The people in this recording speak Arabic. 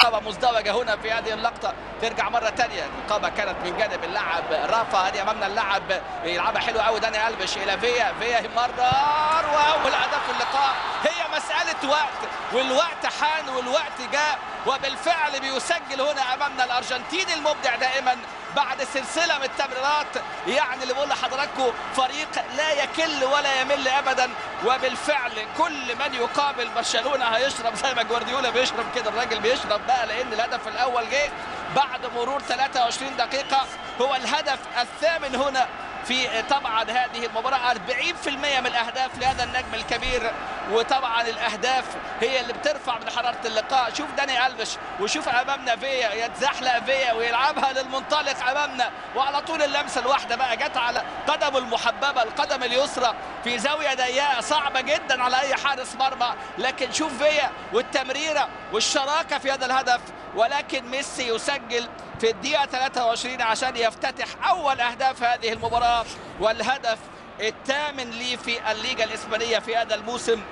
رقابة مزدوجة هنا في هذه اللقطة. ترجع مرة ثانية، الرقابة كانت من جانب اللاعب رافا. هذه أمامنا اللاعب يلعبها حلو قوي داني ألفيش إلى فيا مرار، وأول هدف في اللقاء. هي مسألة وقت، والوقت حان والوقت جاء، وبالفعل بيسجل هنا أمامنا الأرجنتيني المبدع دائما بعد سلسلة من التمريرات. يعني اللي بقول لحضراتكم فريق لا يكل ولا يمل أبدا، وبالفعل كل من يقابل برشلونة هيشرب زي ما جوارديولا بيشرب كده. الراجل بيشرب بقى، لأن الهدف الأول جه بعد مرور 23 دقيقة. هو الهدف الثامن هنا في طبعا هذه المباراة. 40% من الأهداف لهذا النجم الكبير، وطبعا الأهداف هي اللي بترفع من حرارة اللقاء. شوف داني ألفيش، وشوف أمامنا فيا يتزحلق فيا ويلعبها للمنطلق أمامنا، وعلى طول اللمسة الواحدة بقى جت على قدمه المحببة، القدم اليسرى في زاوية ضيقة صعبة جدا على أي حارس مرمى. لكن شوف فيا والتمريرة والشراكة في هذا الهدف. ولكن ميسي يسجل في الدقيقة 23 عشان يفتتح أول أهداف هذه المباراة، والهدف الثامن لي في الليغا الإسبانية في هذا الموسم.